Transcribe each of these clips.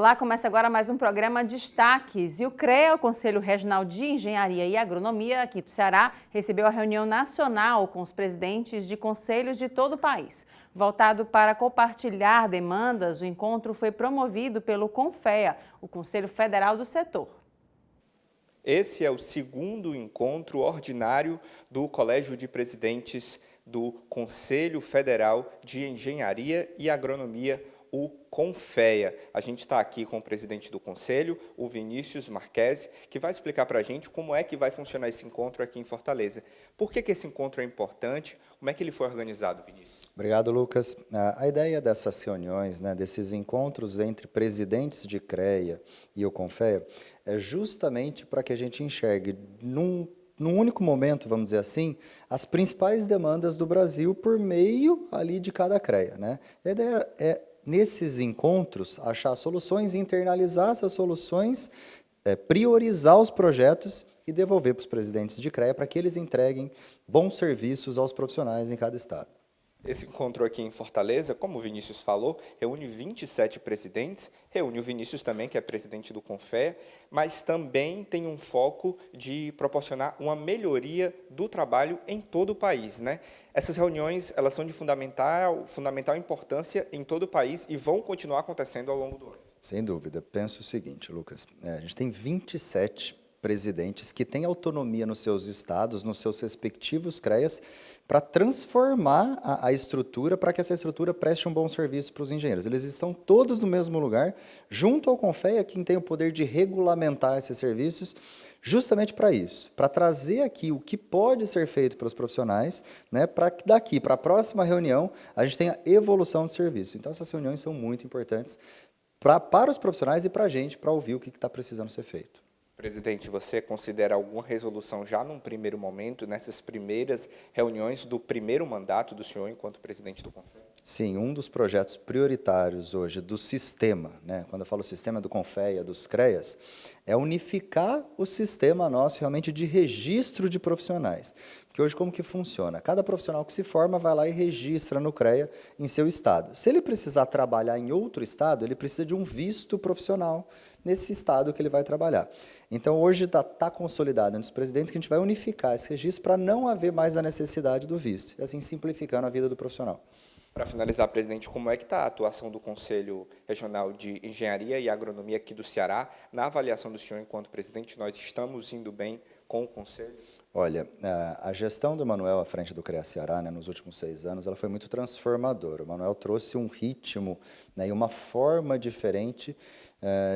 Olá, começa agora mais um programa Destaques. E o CREA, o Conselho Regional de Engenharia e Agronomia, aqui do Ceará, recebeu a reunião nacional com os presidentes de conselhos de todo o país. Voltado para compartilhar demandas, o encontro foi promovido pelo CONFEA, o Conselho Federal do Setor. Esse é o segundo encontro ordinário do Colégio de Presidentes do Conselho Federal de Engenharia e Agronomia, o CONFEA. A gente está aqui com o presidente do Conselho, o Vinícius Marquesi, que vai explicar para a gente como é que vai funcionar esse encontro aqui em Fortaleza. Por que esse encontro é importante? Como é que ele foi organizado, Vinícius? Obrigado, Lucas. A ideia dessas reuniões, desses encontros entre presidentes de CREA e o CONFEA, é justamente para que a gente enxergue, num único momento, vamos dizer assim, as principais demandas do Brasil por meio ali de cada CREA. A ideia é, nesses encontros, achar soluções, internalizar essas soluções, priorizar os projetos e devolver para os presidentes de CREA para que eles entreguem bons serviços aos profissionais em cada estado. Esse encontro aqui em Fortaleza, como o Vinícius falou, reúne 27 presidentes, reúne o Vinícius também, que é presidente do CONFEA, mas também tem um foco de proporcionar uma melhoria do trabalho em todo o país, Essas reuniões, elas são de fundamental importância em todo o país e vão continuar acontecendo ao longo do ano. Sem dúvida. Penso o seguinte, Lucas, a gente tem 27 presidentes que têm autonomia nos seus estados, nos seus respectivos CREAs, para transformar a estrutura, para que essa estrutura preste um bom serviço para os engenheiros. Eles estão todos no mesmo lugar, junto ao CONFEA, quem tem o poder de regulamentar esses serviços, justamente para isso, para trazer aqui o que pode ser feito para os profissionais, para que daqui para a próxima reunião a gente tenha evolução de serviço. Então, essas reuniões são muito importantes para os profissionais e para a gente, para ouvir o que está precisando ser feito. Presidente, você considera alguma resolução já num primeiro momento, nessas primeiras reuniões do primeiro mandato do senhor enquanto presidente do CONFEA? Sim, um dos projetos prioritários hoje do sistema, quando eu falo sistema do CONFEA, dos CREAs, é unificar o sistema nosso realmente de registro de profissionais. Porque hoje como que funciona? Cada profissional que se forma vai lá e registra no CREA em seu estado. Se ele precisar trabalhar em outro estado, ele precisa de um visto profissional nesse estado que ele vai trabalhar. Então hoje está consolidado entre os presidentes que a gente vai unificar esse registro para não haver mais a necessidade do visto, e assim simplificando a vida do profissional. Para finalizar, presidente, como é que está a atuação do Conselho Regional de Engenharia e Agronomia aqui do Ceará? Na avaliação do senhor enquanto presidente, nós estamos indo bem com o Conselho? Olha, a gestão do Manuel à frente do CREA Ceará, nos últimos 6 anos, ela foi muito transformadora. O Manuel trouxe um ritmo e uma forma diferente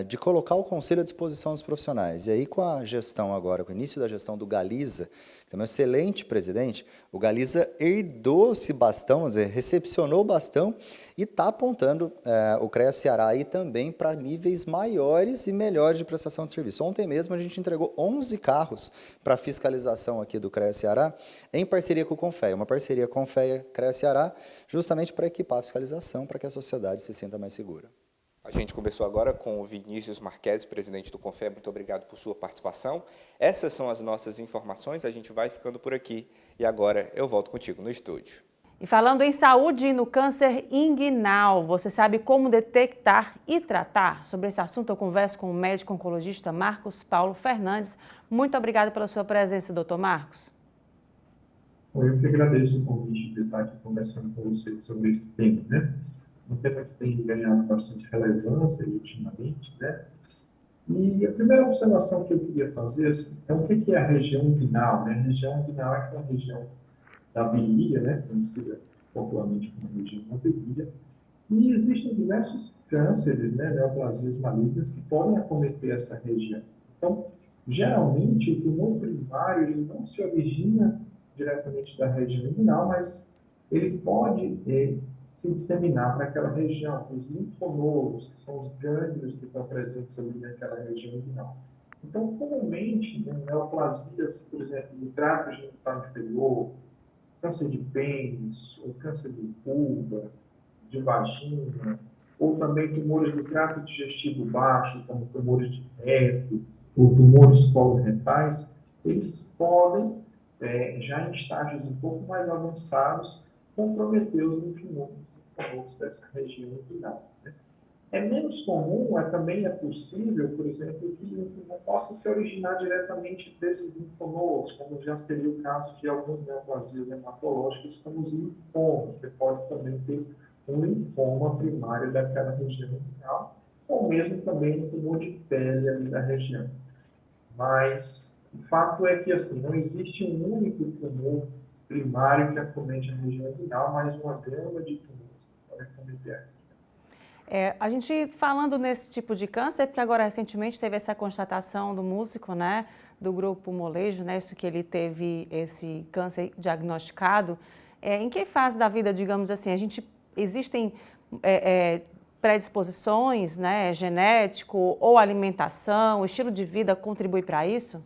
de colocar o Conselho à disposição dos profissionais. E aí, com a gestão agora, com o início da gestão do Galiza, que é um excelente presidente, o Galiza herdou esse bastão, vamos dizer, recepcionou o bastão e está apontando o CREA Ceará aí também para níveis maiores e melhores de prestação de serviço. Ontem mesmo a gente entregou 11 carros para fiscalização aqui do CREA Ceará, em parceria com o CONFEA, uma parceria CONFEA-CREA Ceará, justamente para equipar a fiscalização, para que a sociedade se sinta mais segura. A gente conversou agora com o Vinícius Marquesi, presidente do CONFEA. Muito obrigado por sua participação. Essas são as nossas informações, a gente vai ficando por aqui. E agora eu volto contigo no estúdio. E falando em saúde e no câncer inguinal, você sabe como detectar e tratar? Sobre esse assunto eu converso com o médico oncologista Marcos Paulo Fernandes. Muito obrigada pela sua presença, doutor Marcos. Eu que agradeço o convite de estar aqui conversando com vocês sobre esse tema, Um tema que tem ganhado bastante relevância ultimamente, E a primeira observação que eu queria fazer é o que é a região inguinal, A região inguinal é aquela região da virilha, conhecida popularmente como região da virilha, e existem diversos cânceres, neoplasias malignas que podem acometer essa região. Então, geralmente, o tumor primário ele não se origina diretamente da região inguinal, mas ele pode se disseminar para aquela região, os linfonodos, que são os gânglios que estão presentes ali naquela região inguinal. Então, comumente, neoplasias, por exemplo, do trato genital inferior, câncer de pênis, ou câncer de vulva, de vagina, ou também tumores do trato digestivo baixo, como tumores de reto, ou tumores coloretais, eles podem, já em estágios um pouco mais avançados, comprometer os linfonodos dessa região inguinal. É menos comum, também é possível, por exemplo, que o tumor possa se originar diretamente desses linfonodos, como já seria o caso de algumas neoplasias hematológicas, como os linfomas. Você pode também ter um linfoma primário daquela região renal, ou mesmo também um tumor de pele ali da região. Mas o fato é que assim, não existe um único tumor primário que acomete a região renal, mas uma gama de tumores que podem acometer. A gente falando nesse tipo de câncer, porque agora recentemente teve essa constatação do músico, né, do grupo Molejo, né, isso que ele teve esse câncer diagnosticado. Em que fase da vida, digamos assim, existem predisposições, né, genético ou alimentação, o estilo de vida contribui para isso?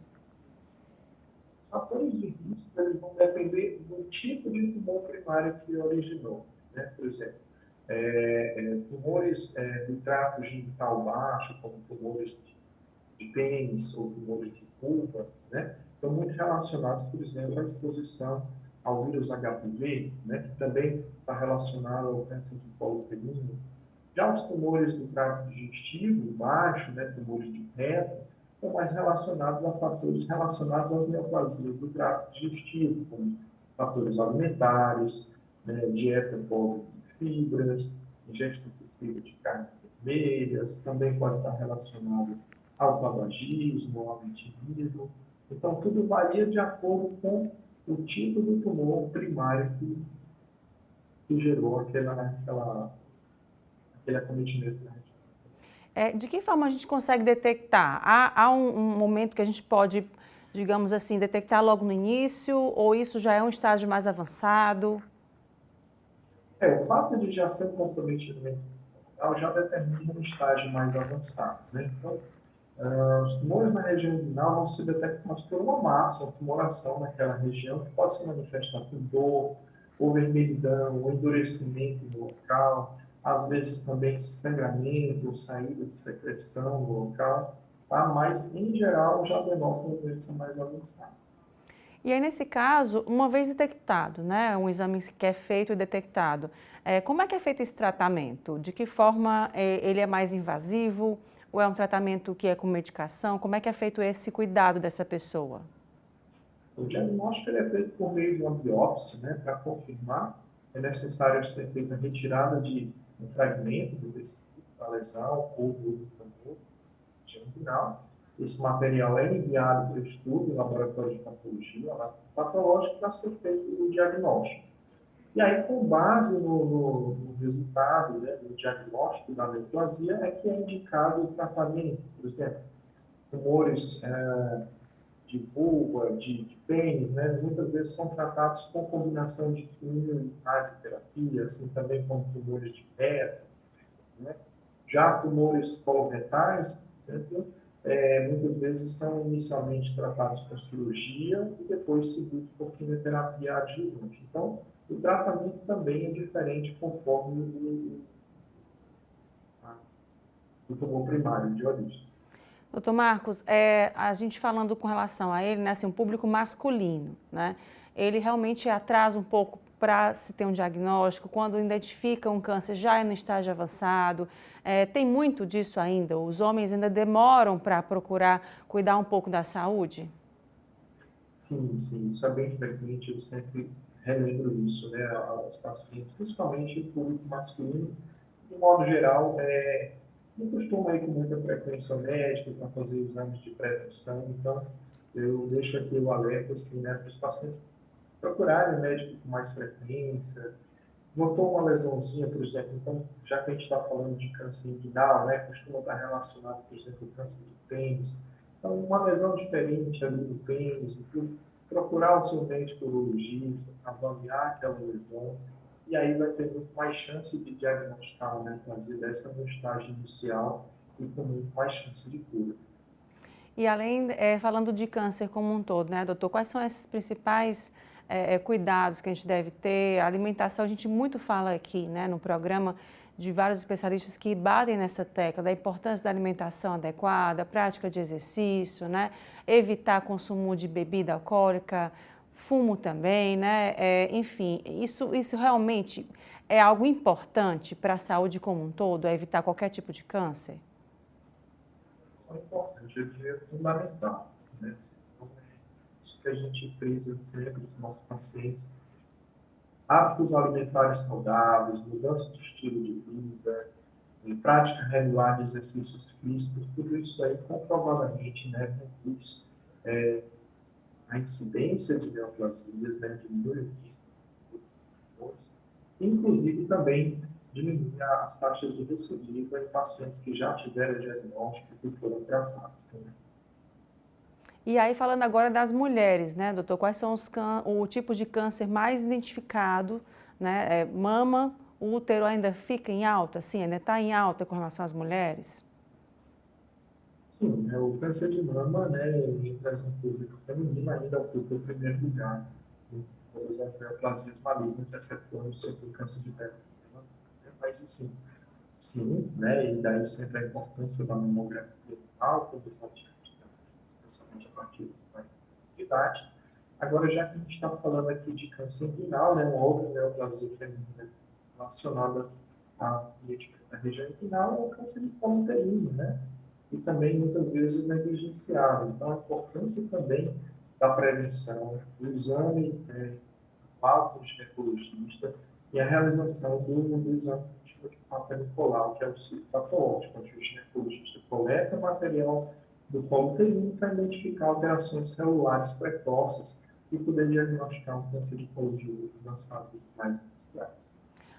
Os fatores de risco eles vão depender do tipo de tumor primário que originou, né? Por exemplo, tumores do trato genital baixo, como tumores de pênis ou tumores de vulva, né? Estão muito relacionados, por exemplo, à exposição ao vírus HPV, né? Que também está relacionado ao câncer de colo uterino. Já os tumores do trato digestivo baixo, né? Tumores de reto, estão mais relacionados a fatores relacionados às neoplasias do trato digestivo, como fatores alimentares, né? Dieta pobre de fibras, ingesta excessiva de carnes vermelhas, também pode estar relacionado ao tabagismo, ao vitimismo. Então, tudo varia de acordo com o tipo do tumor primário que gerou aquele acometimento da região. De que forma a gente consegue detectar? Há um momento que a gente pode, digamos assim, detectar logo no início, ou isso já é um estágio mais avançado? O fato de já ser um comprometimento já determina um estágio mais avançado, né? Então, os tumores na região inguinal vão ser detectados por uma massa, uma tumoração naquela região, que pode se manifestar com dor, ou vermelhidão, ou endurecimento no local, às vezes também sangramento, ou saída de secreção no local, tá? Mas, em geral, já denota uma doença mais avançada. E aí, nesse caso, uma vez detectado, né, um exame que é feito e detectado, como é que é feito esse tratamento? De que forma ele é mais invasivo? Ou é um tratamento que é com medicação? Como é que é feito esse cuidado dessa pessoa? O diagnóstico ele é feito por meio de uma biópsia, né, para confirmar. É necessário ser feita a retirada de um fragmento do tecido da lesão ou do linfonodo inguinal. Esse material é enviado para o estudo em laboratório de patologia patológica para ser feito o diagnóstico. E aí, com base no resultado, né, do diagnóstico da neoplasia, é que é indicado o tratamento. Por exemplo, tumores de vulva, de pênis, né, muitas vezes são tratados com combinação de quimio e radioterapia, assim também como tumores de reto, né? Já tumores coloretais, por exemplo, muitas vezes são inicialmente tratados com cirurgia e depois seguidos por quimioterapia adjuvante. Então, o tratamento também é diferente conforme o tumor primário de origem. Doutor Marcos, a gente falando com relação a ele, né, assim, um público masculino, né, ele realmente atrasa um pouco para se ter um diagnóstico, quando identifica um câncer já é no estágio avançado, tem muito disso ainda, os homens ainda demoram para procurar cuidar um pouco da saúde? Sim, isso é bem frequente, eu sempre relembro isso, né, aos pacientes, principalmente o público masculino, de modo geral, não costuma ir com muita frequência ao médico para fazer exames de prevenção, então eu deixo aqui o alerta, assim, né, para os pacientes procurarem o médico com mais frequência. Notou uma lesãozinha, por exemplo, então, já que a gente está falando de câncer inguinal, né, costuma estar relacionado, por exemplo, ao câncer do pênis. Então, uma lesão diferente ali do pênis, procurar o seu médico urologista, avaliar aquela lesão, e aí vai ter muito mais chance de diagnosticar uma neoplasia dessa no estágio inicial e com muito mais chance de cura. E além, falando de câncer como um todo, né, doutor, quais são esses principais cuidados que a gente deve ter? A alimentação, a gente muito fala aqui, né, no programa, de vários especialistas que batem nessa tecla da importância da alimentação adequada, prática de exercício, né, evitar consumo de bebida alcoólica, fumo também, né? Enfim, isso realmente é algo importante para a saúde como um todo, é evitar qualquer tipo de câncer? É importante, eu diria fundamental, né? Então, isso que a gente frisa sempre nos nossos pacientes, hábitos alimentares saudáveis, mudança de estilo de vida, prática regular de exercícios físicos, tudo isso aí comprovadamente, né, reduz a incidência de neoplasias, né, diminui o risco de inclusive também diminui as taxas de recidiva em pacientes que já tiveram diagnóstico e que foram tratados. Né? E aí, falando agora das mulheres, né, doutor? Quais são o tipo de câncer mais identificado, né? Mama, o útero ainda fica em alta, assim, ainda está em alta com relação às mulheres? Sim, né, o câncer de mama, né, entre as um público feminino, ainda ocupa o primeiro lugar em todas as neoplasias malignas, excetuando o segundo câncer de pele. Mas, assim, sim, né, e daí sempre a importância da mamografia alta, dos ativos, especialmente a partir da idade. Agora, já que a gente está falando aqui de câncer renal, né, uma outra neoplasia feminina relacionada à região renal é o câncer de colo uterino, né? E também muitas vezes negligenciado. Então, a importância também da prevenção, do exame do ginecologista e a realização do exame de Papa Nicolau, que é o ciclo patológico, onde o ginecologista coleta material do colo uterino para identificar alterações celulares precoces e poder diagnosticar um câncer de colo de útero nas fases mais iniciais.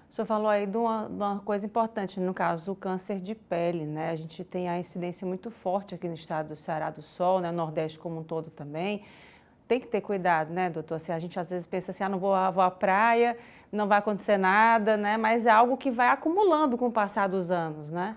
O senhor falou aí de uma coisa importante, no caso, o câncer de pele, né? A gente tem a incidência muito forte aqui no estado do Ceará do Sol, né? O Nordeste como um todo também. Tem que ter cuidado, né, doutor? Assim, a gente às vezes pensa assim, não vou à praia, não vai acontecer nada, né? Mas é algo que vai acumulando com o passar dos anos, né?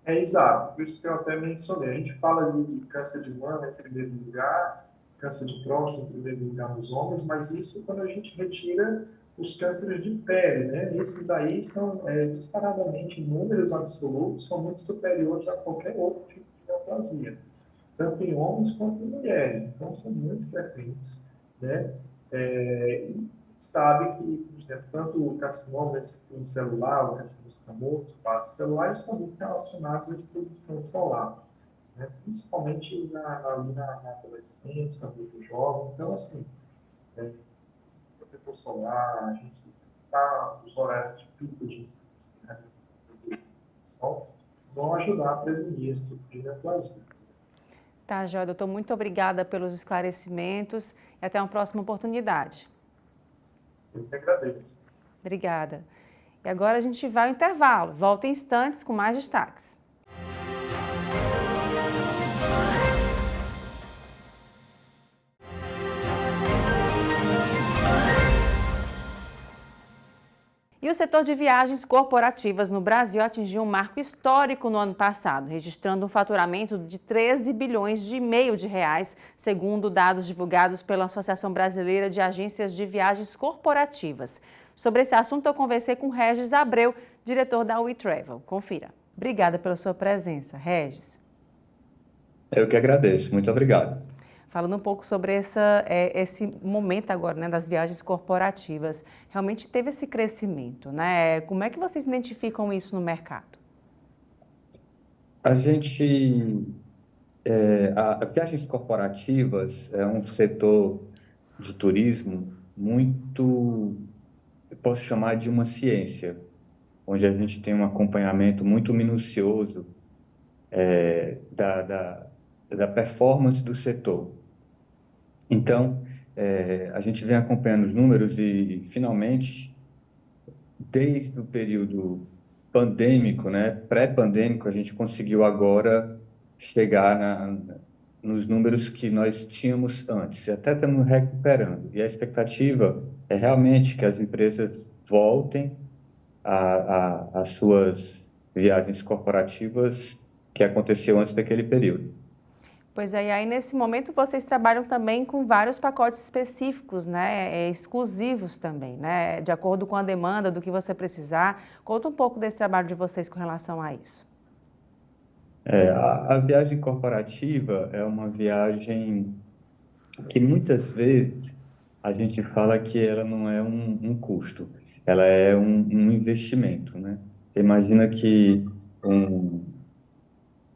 É exato, por isso que eu até mencionei. A gente fala de câncer de mama em primeiro lugar, câncer de próstata em primeiro lugar nos homens, mas isso quando a gente retira os cânceres de pele, né? Esses daí são disparadamente, em números absolutos, são muito superiores a qualquer outro tipo de neoplasia, tanto em homens quanto em mulheres. Então, são muito frequentes, né? E sabe que, por exemplo, tanto o carcinoma celular, o carcinoma escamoso, base celular, estão muito relacionados à exposição solar, né? Principalmente na adolescência, muito jovem. Então, assim, protetor solar, a gente está os horários de pico de incidência, né, do sol, vão ajudar a prevenir esse tipo de neoplasia. Tá, joia, doutor. Muito obrigada pelos esclarecimentos e até uma próxima oportunidade. Eu que agradeço. Obrigada. E agora a gente vai ao intervalo. Volto em instantes com mais destaques. E o setor de viagens corporativas no Brasil atingiu um marco histórico no ano passado, registrando um faturamento de 13 bilhões e meio de reais, segundo dados divulgados pela Associação Brasileira de Agências de Viagens Corporativas. Sobre esse assunto, eu conversei com Regis Abreu, diretor da WeTravel. Confira. Obrigada pela sua presença, Regis. Eu que agradeço. Muito obrigado. Falando um pouco sobre esse momento agora, né, das viagens corporativas, realmente teve esse crescimento, né? Como é que vocês identificam isso no mercado? A gente, viagens corporativas é um setor de turismo muito, eu posso chamar de uma ciência, onde a gente tem um acompanhamento muito minucioso da performance do setor. Então, a gente vem acompanhando os números e, finalmente, desde o período pandêmico, né, pré-pandêmico, a gente conseguiu agora chegar nos números que nós tínhamos antes, e até estamos recuperando. E a expectativa é realmente que as empresas voltem às suas viagens corporativas que aconteceu antes daquele período. Pois é, e aí nesse momento vocês trabalham também com vários pacotes específicos, né, exclusivos também, né, de acordo com a demanda do que você precisar. Conta um pouco desse trabalho de vocês com relação a isso. A viagem corporativa é uma viagem que muitas vezes a gente fala que ela não é um custo, ela é um investimento, né? Você imagina que um,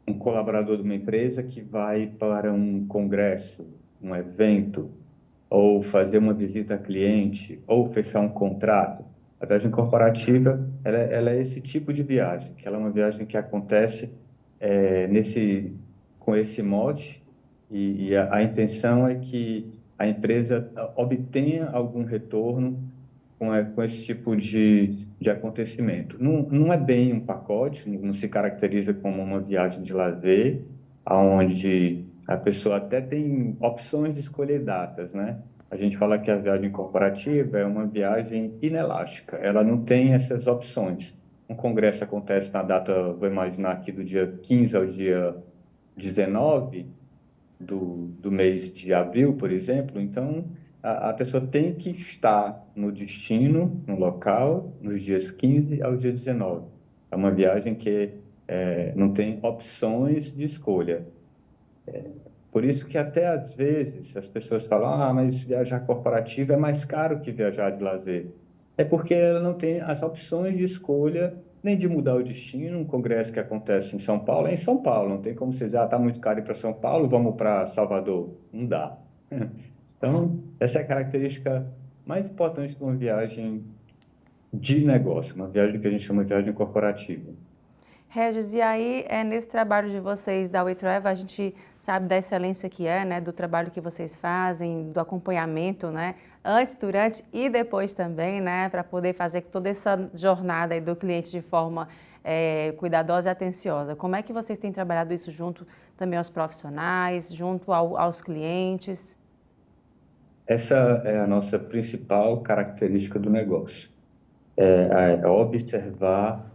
um colaborador de uma empresa que vai para um congresso, um evento, ou fazer uma visita a cliente, ou fechar um contrato. A viagem corporativa, ela é esse tipo de viagem, que ela é uma viagem que acontece com esse mote, e a intenção é que a empresa obtenha algum retorno com esse tipo de acontecimento. Não é bem um pacote, não se caracteriza como uma viagem de lazer, onde a pessoa até tem opções de escolher datas, né? A gente fala que a viagem corporativa é uma viagem inelástica, ela não tem essas opções. Um congresso acontece na data, vou imaginar aqui, do dia 15 ao dia 19 do mês de abril, por exemplo, então a pessoa tem que estar no destino, no local, nos dias 15 ao dia 19. É uma viagem que não tem opções de escolha. Por isso que até às vezes as pessoas falam, mas viajar corporativo é mais caro que viajar de lazer. É porque ela não tem as opções de escolha nem de mudar o destino. Um congresso que acontece em São Paulo é em São Paulo. Não tem como você dizer, está muito caro ir para São Paulo, vamos para Salvador. Não dá. Então, essa é a característica mais importante de uma viagem de negócio, uma viagem que a gente chama de viagem corporativa. Regis, e aí, nesse trabalho de vocês da WeTravel, a gente sabe da excelência que é, né, do trabalho que vocês fazem, do acompanhamento, né, antes, durante e depois também, né, para poder fazer toda essa jornada aí do cliente de forma cuidadosa e atenciosa. Como é que vocês têm trabalhado isso junto também aos profissionais, junto aos clientes? Essa é a nossa principal característica do negócio. É observar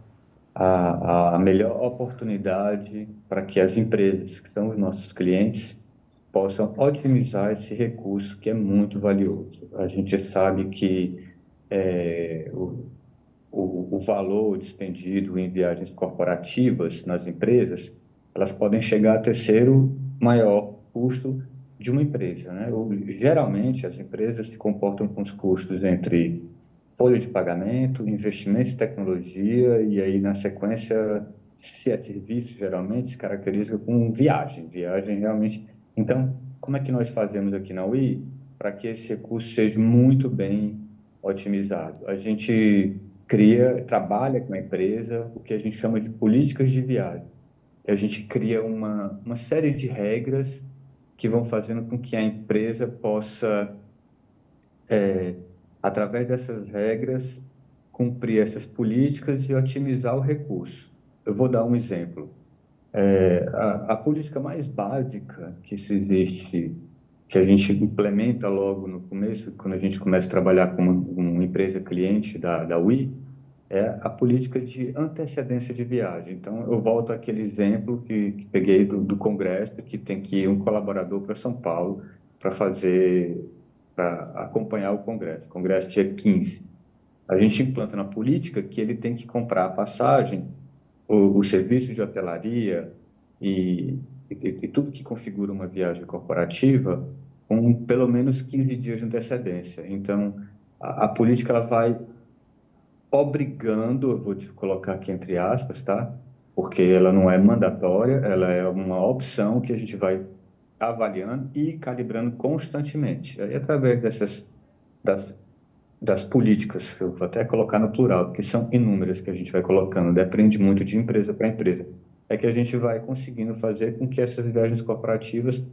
a melhor oportunidade para que as empresas, que são os nossos clientes, possam otimizar esse recurso que é muito valioso. A gente sabe que o valor dispendido em viagens corporativas nas empresas, elas podem chegar a terceiro maior custo de uma empresa, né? Geralmente, as empresas se comportam com os custos entre folha de pagamento, investimento em tecnologia e aí, na sequência, se é serviço, geralmente se caracteriza com viagem. Viagem realmente. Então, como é que nós fazemos aqui na UI para que esse recurso seja muito bem otimizado? A gente trabalha com a empresa o que a gente chama de políticas de viagem. A gente cria uma série de regras que vão fazendo com que a empresa possa, através dessas regras, cumprir essas políticas e otimizar o recurso. Eu vou dar um exemplo. A política mais básica que se existe, que a gente implementa logo no começo, quando a gente começa a trabalhar com uma empresa cliente da UI, é a política de antecedência de viagem. Então, eu volto àquele exemplo que peguei do Congresso, que tem que ir um colaborador para São Paulo para acompanhar o Congresso. O Congresso dia 15. A gente implanta na política que ele tem que comprar a passagem, o serviço de hotelaria e tudo que configura uma viagem corporativa com pelo menos 15 dias de antecedência. Então, a política ela vai obrigando, eu vou te colocar aqui entre aspas, tá? Porque ela não é mandatória, ela é uma opção que a gente vai avaliando e calibrando constantemente. Aí, através das, das políticas, que eu vou até colocar no plural, porque são inúmeras que a gente vai colocando, depende muito de empresa para empresa, é que a gente vai conseguindo fazer com que essas viagens corporativas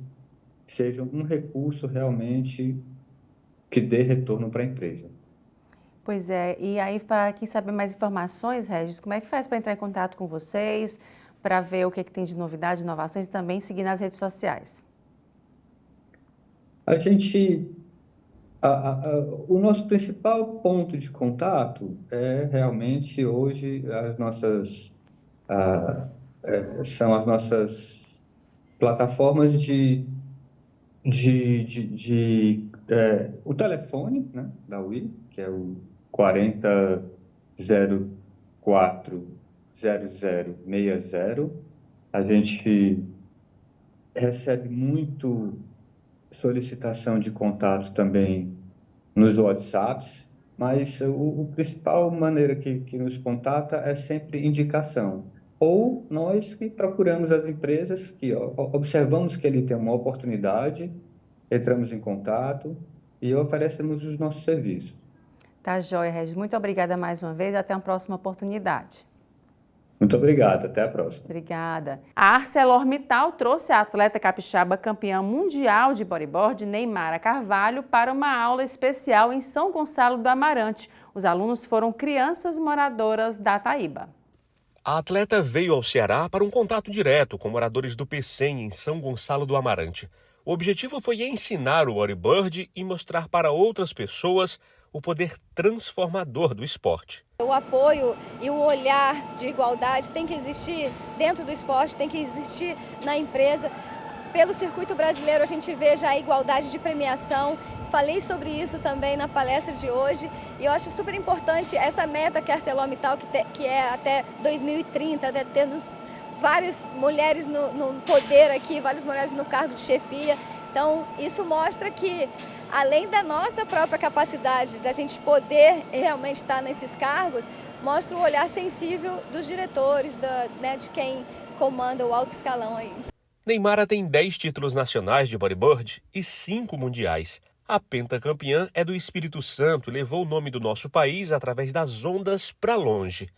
sejam um recurso realmente que dê retorno para a empresa. Pois é, e aí para quem saber mais informações, Regis, como é que faz para entrar em contato com vocês, para ver o que tem de novidade, inovações e também seguir nas redes sociais? A gente, o nosso principal ponto de contato é realmente hoje a- são as nossas plataformas o telefone, né, da UI, que é o 40040060. A gente recebe muito solicitação de contato também nos WhatsApps, mas o principal maneira que nos contata é sempre indicação. Ou nós que procuramos as empresas, que observamos que ele tem uma oportunidade, entramos em contato e oferecemos os nossos serviços. Tá joia, Regis. Muito obrigada mais uma vez. Até uma próxima oportunidade. Muito obrigado. Até a próxima. Obrigada. A ArcelorMittal trouxe a atleta capixaba campeã mundial de bodyboard, Neymara Carvalho, para uma aula especial em São Gonçalo do Amarante. Os alunos foram crianças moradoras da Taíba. A atleta veio ao Ceará para um contato direto com moradores do Pecém, em São Gonçalo do Amarante. O objetivo foi ensinar o bodyboard e mostrar para outras pessoas o poder transformador do esporte. O apoio e o olhar de igualdade tem que existir dentro do esporte, tem que existir na empresa. Pelo circuito brasileiro a gente vê já a igualdade de premiação. Falei sobre isso também na palestra de hoje e eu acho super importante essa meta que a ArcelorMittal, que é até 2030, até tendo várias mulheres no poder aqui, várias mulheres no cargo de chefia. Então isso mostra que, além da nossa própria capacidade da gente poder realmente estar nesses cargos, mostra o olhar sensível dos diretores, de quem comanda o alto escalão aí. Neymara tem 10 títulos nacionais de bodyboard e 5 mundiais. A pentacampeã é do Espírito Santo e levou o nome do nosso país através das ondas para longe.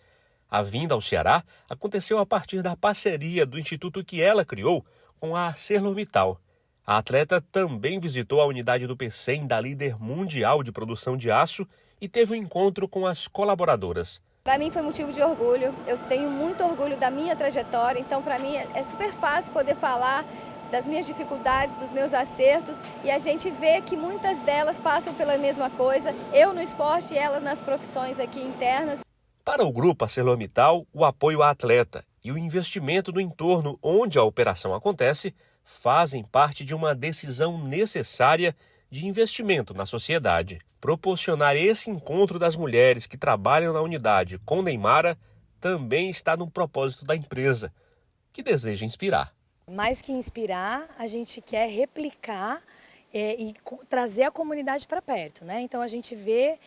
A vinda ao Ceará aconteceu a partir da parceria do instituto que ela criou com a ArcelorMittal. A atleta também visitou a unidade do Pecém da líder mundial de produção de aço e teve um encontro com as colaboradoras. Para mim foi motivo de orgulho, eu tenho muito orgulho da minha trajetória, então para mim é super fácil poder falar das minhas dificuldades, dos meus acertos, e a gente vê que muitas delas passam pela mesma coisa, eu no esporte e ela nas profissões aqui internas. Para o grupo ArcelorMittal, o apoio à atleta e o investimento no entorno onde a operação acontece fazem parte de uma decisão necessária de investimento na sociedade. Proporcionar esse encontro das mulheres que trabalham na unidade com Neymara também está no propósito da empresa, que deseja inspirar. Mais que inspirar, a gente quer replicar e trazer a comunidade para perto, né? Então a gente vê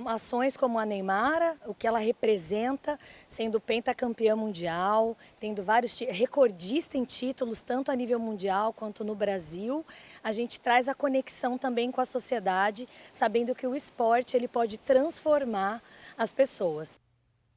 ações como a Neymara, o que ela representa, sendo pentacampeã mundial, tendo vários recordista em títulos, tanto a nível mundial quanto no Brasil. A gente traz a conexão também com a sociedade, sabendo que o esporte ele pode transformar as pessoas.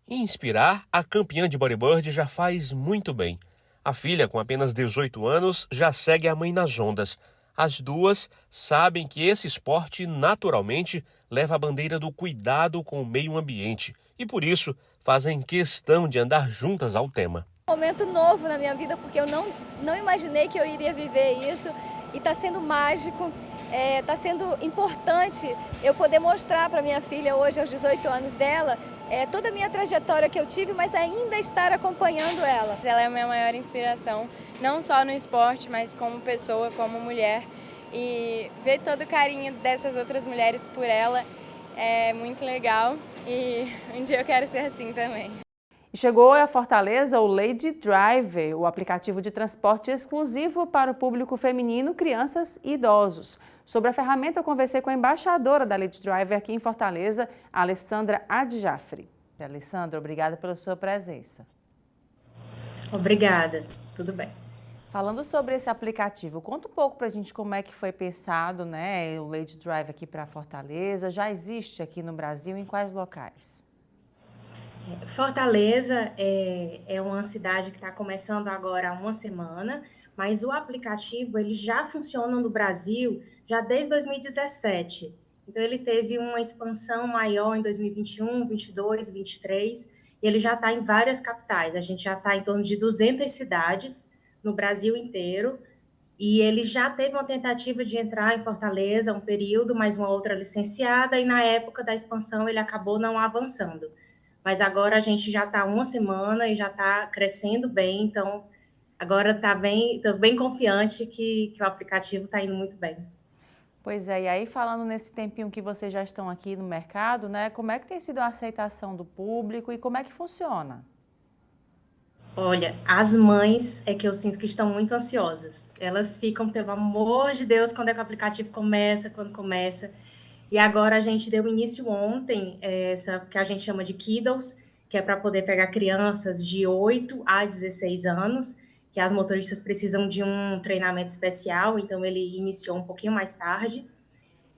Inspirar, a campeã de bodyboard já faz muito bem. A filha, com apenas 18 anos, já segue a mãe nas ondas. As duas sabem que esse esporte naturalmente leva a bandeira do cuidado com o meio ambiente e, por isso, fazem questão de andar juntas ao tema. Um momento novo na minha vida, porque eu não imaginei que eu iria viver isso e está sendo mágico, está sendo importante eu poder mostrar para minha filha hoje, aos 18 anos dela, toda a minha trajetória que eu tive, mas ainda estar acompanhando ela. Ela é a minha maior inspiração, não só no esporte, mas como pessoa, como mulher. E ver todo o carinho dessas outras mulheres por ela é muito legal e um dia eu quero ser assim também. Chegou a Fortaleza o Lady Driver, o aplicativo de transporte exclusivo para o público feminino, crianças e idosos. Sobre a ferramenta, eu conversei com a embaixadora da Lady Driver aqui em Fortaleza, Alessandra Adjafri. Alessandra, obrigada pela sua presença. Obrigada, tudo bem. Falando sobre esse aplicativo, conta um pouco para a gente como é que foi pensado, né, o Lady Driver aqui para Fortaleza. Já existe aqui no Brasil, em quais locais? Fortaleza é uma cidade que está começando agora há uma semana, mas o aplicativo ele já funciona no Brasil já desde 2017. Então ele teve uma expansão maior em 2021, 22, 23, e ele já está em várias capitais. A gente já está em torno de 200 cidades no Brasil inteiro, e ele já teve uma tentativa de entrar em Fortaleza um período, mas uma outra licenciada, e na época da expansão ele acabou não avançando. Mas agora a gente já está uma semana e já está crescendo bem, então agora estou bem confiante que o aplicativo está indo muito bem. Pois é, e aí falando nesse tempinho que vocês já estão aqui no mercado, né, como é que tem sido a aceitação do público e como é que funciona? Olha, as mães é que eu sinto que estão muito ansiosas. Elas ficam, pelo amor de Deus, quando é que o aplicativo começa, quando começa. E agora a gente deu início ontem, essa que a gente chama de Kiddos, que é para poder pegar crianças de 8 a 16 anos, que as motoristas precisam de um treinamento especial, então ele iniciou um pouquinho mais tarde.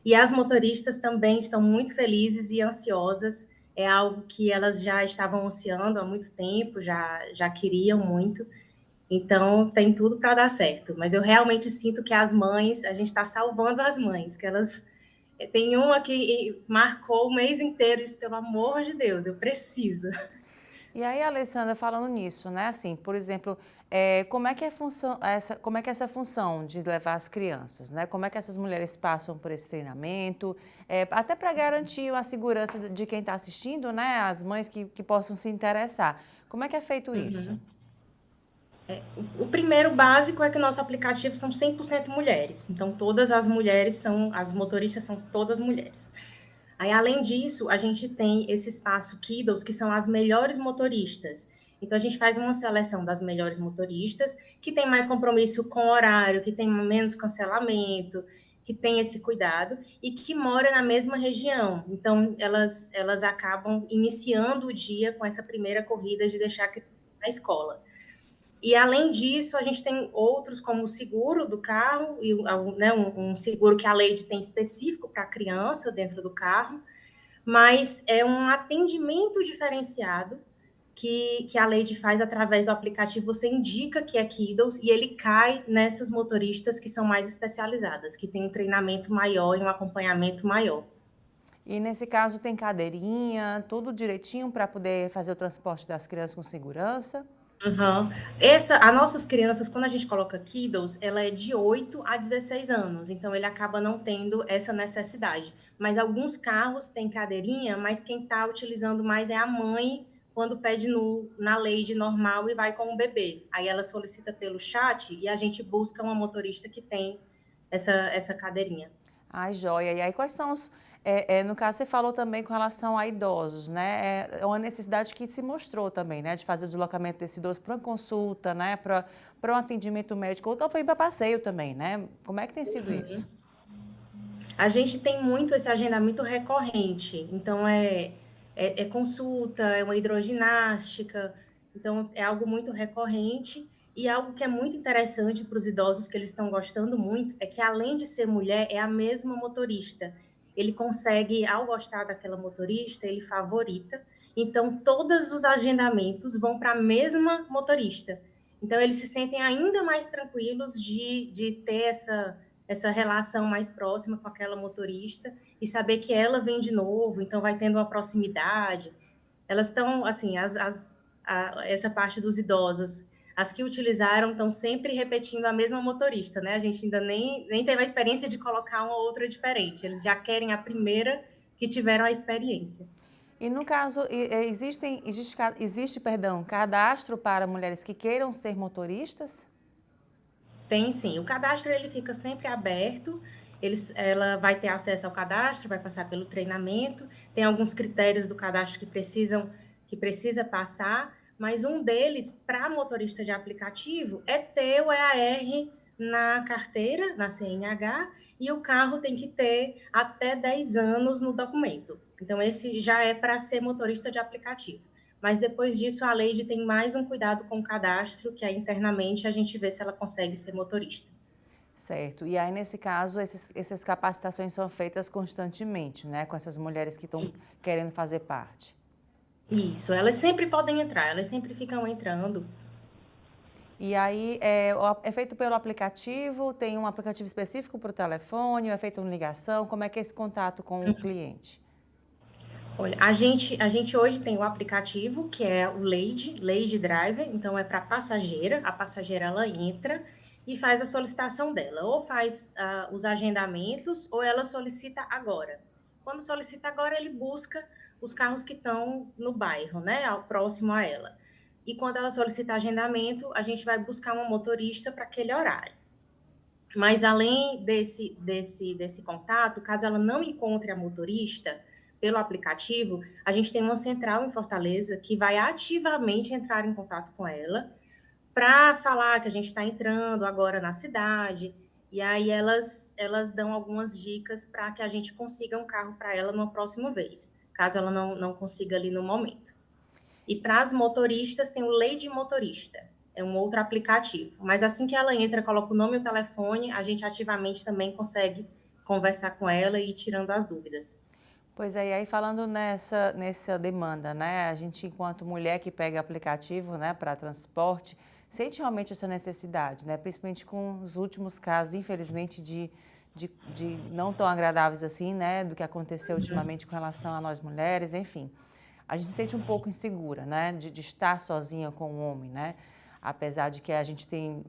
E as motoristas também estão muito felizes e ansiosas. É algo que elas já estavam ansiando há muito tempo, já queriam muito. Então, tem tudo para dar certo. Mas eu realmente sinto que as mães, a gente está salvando as mães, que elas. Tem uma que marcou o mês inteiro e disse, pelo amor de Deus, eu preciso. E aí, Alessandra, falando nisso, né? Assim, por exemplo, como é que é como é que é essa função de levar as crianças, né? Como é que essas mulheres passam por esse treinamento? Até para garantir a segurança de quem está assistindo, né? As mães que possam se interessar. Como é que é feito isso? O primeiro básico é que o nosso aplicativo são 100% mulheres. Então, todas as mulheres são, as motoristas são todas mulheres. Aí, além disso, a gente tem esse espaço Kiddos, que são as melhores motoristas. Então, a gente faz uma seleção das melhores motoristas, que tem mais compromisso com o horário, que tem menos cancelamento, que tem esse cuidado e que mora na mesma região. Então, elas acabam iniciando o dia com essa primeira corrida de deixar a criança na escola. E, além disso, a gente tem outros, como o seguro do carro, e, né, um seguro que a Leide tem específico para a criança dentro do carro, mas é um atendimento diferenciado que a Leide faz através do aplicativo. Você indica que é Kiddos e ele cai nessas motoristas que são mais especializadas, que têm um treinamento maior e um acompanhamento maior. E nesse caso tem cadeirinha, tudo direitinho para poder fazer o transporte das crianças com segurança? Uhum. As nossas crianças, quando a gente coloca Kiddos, ela é de 8 a 16 anos, então ele acaba não tendo essa necessidade. Mas alguns carros têm cadeirinha, mas quem está utilizando mais é a mãe, quando pede na Leide normal e vai com o bebê. Aí ela solicita pelo chat e a gente busca uma motorista que tem essa cadeirinha. Ai, joia. E aí, quais são no caso, você falou também com relação a idosos, né? É uma necessidade que se mostrou também, né? De fazer o deslocamento desse idoso para uma consulta, né? Para um atendimento médico, ou também para passeio também, né? Como é que tem sido isso? A gente tem muito esse agendamento recorrente, então é consulta, é uma hidroginástica, então é algo muito recorrente e algo que é muito interessante para os idosos que eles estão gostando muito é que além de ser mulher, é a mesma motorista. Ele consegue, ao gostar daquela motorista, ele favorita, então todos os agendamentos vão para a mesma motorista. Então eles se sentem ainda mais tranquilos de ter essa relação mais próxima com aquela motorista e saber que ela vem de novo, então vai tendo uma proximidade. Elas estão, assim, essa parte dos idosos, as que utilizaram estão sempre repetindo a mesma motorista, né? A gente ainda nem teve a experiência de colocar uma outra diferente, eles já querem a primeira que tiveram a experiência. E no caso, existe, cadastro para mulheres que queiram ser motoristas? Tem sim. O cadastro ele fica sempre aberto. Ela vai ter acesso ao cadastro, vai passar pelo treinamento. Tem alguns critérios do cadastro que precisa passar, mas um deles para motorista de aplicativo é ter o EAR na carteira, na CNH, e o carro tem que ter até 10 anos no documento. Então esse já é para ser motorista de aplicativo. Mas depois disso, a Leide tem mais um cuidado com o cadastro, que é internamente a gente vê se ela consegue ser motorista. Certo. E aí, nesse caso, essas capacitações são feitas constantemente, né? Com essas mulheres que estão querendo fazer parte. Isso, elas sempre podem entrar, elas sempre ficam entrando. E aí, é feito pelo aplicativo, tem um aplicativo específico para o telefone, é feito uma ligação, como é que é esse contato com o cliente? Olha, a gente hoje tem o aplicativo, que é o Leide Driver, então é para passageira, a passageira ela entra e faz a solicitação dela, ou faz os agendamentos, ou ela solicita agora. Quando solicita agora, ele busca os carros que estão no bairro, né, próximo a ela. E quando ela solicita agendamento, a gente vai buscar uma motorista para aquele horário. Mas além desse contato, caso ela não encontre a motorista, pelo aplicativo, a gente tem uma central em Fortaleza que vai ativamente entrar em contato com ela para falar que a gente está entrando agora na cidade, e aí elas dão algumas dicas para que a gente consiga um carro para ela numa próxima vez, caso ela não consiga ali no momento. E para as motoristas tem o Lady Motorista, é um outro aplicativo, mas assim que ela entra, coloca o nome e o telefone, a gente ativamente também consegue conversar com ela e ir tirando as dúvidas. Pois é, e aí falando nessa demanda, né? A gente, enquanto mulher que pega aplicativo, né, para transporte, sente realmente essa necessidade, né? Principalmente com os últimos casos, infelizmente, de não tão agradáveis assim, né? Do que aconteceu ultimamente com relação a nós mulheres, enfim. A gente se sente um pouco insegura, né? De estar sozinha com um homem, né? Apesar de que a gente tem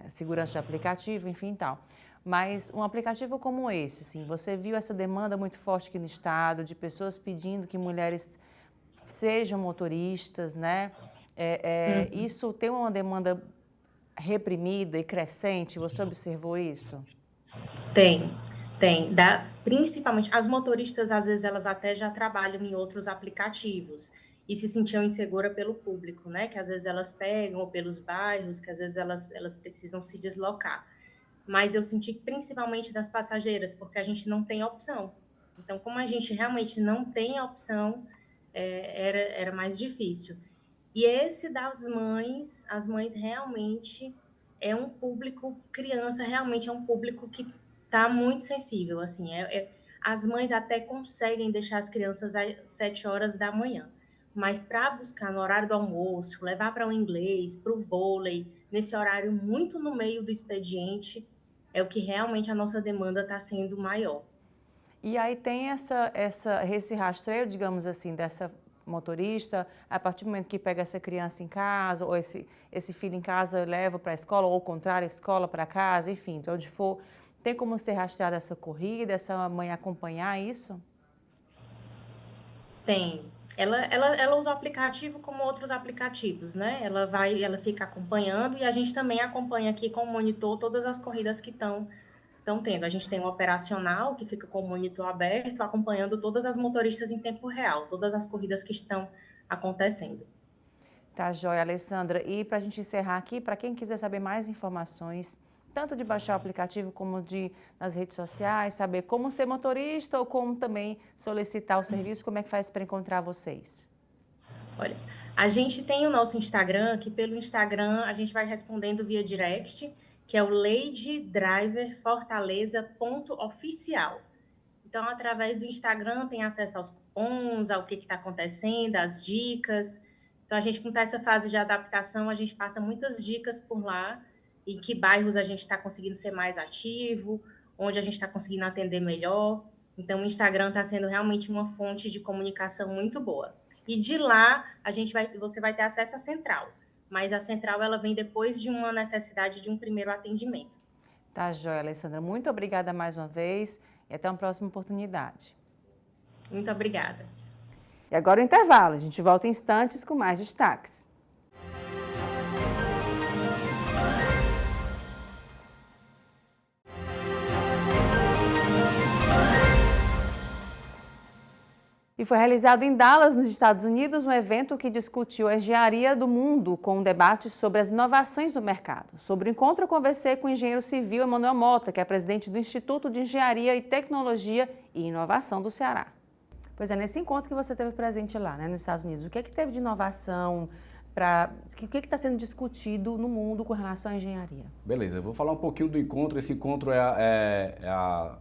segurança de aplicativo, enfim e tal. Mas um aplicativo como esse, assim, você viu essa demanda muito forte aqui no estado, de pessoas pedindo que mulheres sejam motoristas, né? Isso tem uma demanda reprimida e crescente, você observou isso? Tem. Principalmente as motoristas, às vezes, elas até já trabalham em outros aplicativos e se sentiam inseguras pelo público, né? Que às vezes elas pegam, ou pelos bairros, que às vezes elas precisam se deslocar. Mas eu senti principalmente das passageiras, porque a gente não tem opção. Então, como a gente realmente não tem opção, era mais difícil. E esse das mães, as mães realmente é um público, criança realmente é um público que está muito sensível, assim, as mães até conseguem deixar as crianças às 7 horas da manhã, mas para buscar no horário do almoço, levar para o inglês, para o vôlei, nesse horário muito no meio do expediente, é o que realmente a nossa demanda está sendo maior. E aí tem esse rastreio, digamos assim, dessa motorista, a partir do momento que pega essa criança em casa, ou esse filho em casa, leva para a escola, ou ao contrário, a escola para casa, enfim, de onde for. Tem como ser rastreada essa corrida, essa mãe acompanhar isso? Tem. Ela usa o aplicativo como outros aplicativos, né? Ela fica acompanhando e a gente também acompanha aqui com o monitor todas as corridas que estão tendo. A gente tem um operacional que fica com o monitor aberto, acompanhando todas as motoristas em tempo real, todas as corridas que estão acontecendo. Tá joia, Alessandra. E para a gente encerrar aqui, para quem quiser saber mais informações, tanto de baixar o aplicativo como nas redes sociais, saber como ser motorista ou como também solicitar o serviço, como é que faz para encontrar vocês? Olha, a gente tem o nosso Instagram, que pelo Instagram a gente vai respondendo via direct, que é o ladydriverfortaleza.oficial. Então, através do Instagram tem acesso aos cupons, ao que está acontecendo, às dicas. Então, a gente, com essa fase de adaptação, a gente passa muitas dicas por lá, em que bairros a gente está conseguindo ser mais ativo, onde a gente está conseguindo atender melhor. Então, o Instagram está sendo realmente uma fonte de comunicação muito boa. E de lá, você vai ter acesso à central. Mas a central ela vem depois de uma necessidade de um primeiro atendimento. Tá joia, Alessandra. Muito obrigada mais uma vez e até uma próxima oportunidade. Muito obrigada. E agora o intervalo. A gente volta em instantes com mais destaques. E foi realizado em Dallas, nos Estados Unidos, um evento que discutiu a engenharia do mundo com um debate sobre as inovações do mercado. Sobre o encontro, eu conversei com o engenheiro civil Emanuel Mota, que é presidente do Instituto de Engenharia e Tecnologia e Inovação do Ceará. Pois é, nesse encontro que você teve presente lá, né, nos Estados Unidos, o que é que teve de inovação? O que está sendo discutido no mundo com relação à engenharia? Beleza, eu vou falar um pouquinho do encontro. Esse encontro é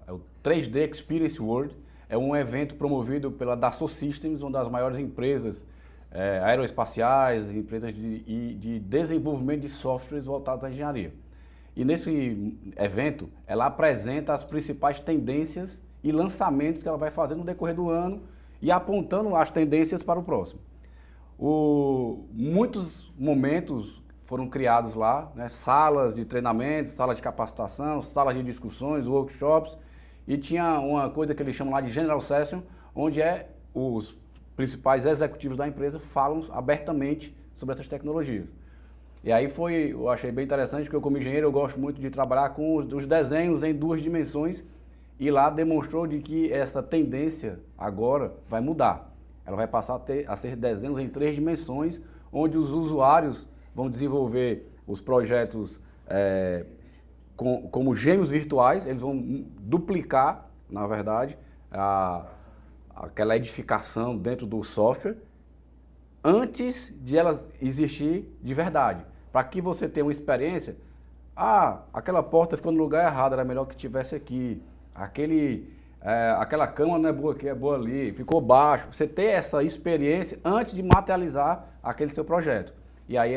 o 3D Experience World. É um evento promovido pela Dassault Systems, uma das maiores empresas aeroespaciais, empresas de desenvolvimento de softwares voltados à engenharia. E nesse evento, ela apresenta as principais tendências e lançamentos que ela vai fazer no decorrer do ano e apontando as tendências para o próximo. Muitos momentos foram criados lá, né, salas de treinamento, salas de capacitação, salas de discussões, workshops. E tinha uma coisa que eles chamam lá de General Session, onde os principais executivos da empresa falam abertamente sobre essas tecnologias. E aí eu achei bem interessante, porque eu como engenheiro eu gosto muito de trabalhar com os desenhos em 2 dimensões, e lá demonstrou de que essa tendência agora vai mudar. Ela vai passar a ser desenhos em 3 dimensões, onde os usuários vão desenvolver os projetos como gêmeos virtuais, eles vão duplicar, na verdade, aquela edificação dentro do software, antes de elas existir de verdade. Para que você tenha uma experiência, aquela porta ficou no lugar errado, era melhor que tivesse aqui. Aquela cama não é boa aqui, é boa ali, ficou baixo. Você ter essa experiência antes de materializar aquele seu projeto. E aí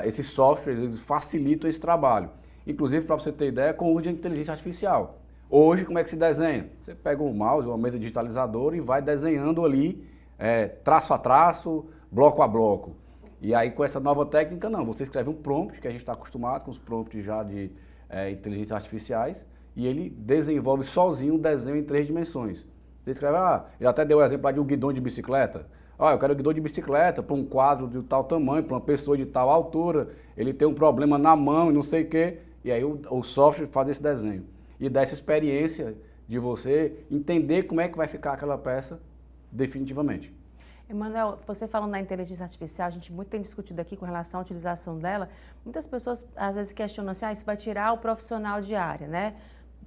esses softwares eles facilitam esse trabalho. Inclusive, para você ter ideia, com o uso de inteligência artificial. Hoje, como é que se desenha? Você pega um mouse, uma mesa digitalizadora e vai desenhando ali, traço a traço, bloco a bloco. E aí, com essa nova técnica, não. Você escreve um prompt, que a gente está acostumado com os prompts já de inteligência artificiais, e ele desenvolve sozinho um desenho em 3 dimensões. Você escreve, ele até deu o exemplo de um guidão de bicicleta. Eu quero um guidão de bicicleta para um quadro de tal tamanho, para uma pessoa de tal altura, ele tem um problema na mão e não sei o quê, e aí o software faz esse desenho. E dá essa experiência de você entender como é que vai ficar aquela peça definitivamente. Emanuel, você falando da inteligência artificial, a gente muito tem discutido aqui com relação à utilização dela. Muitas pessoas às vezes questionam assim, isso vai tirar o profissional de área, né?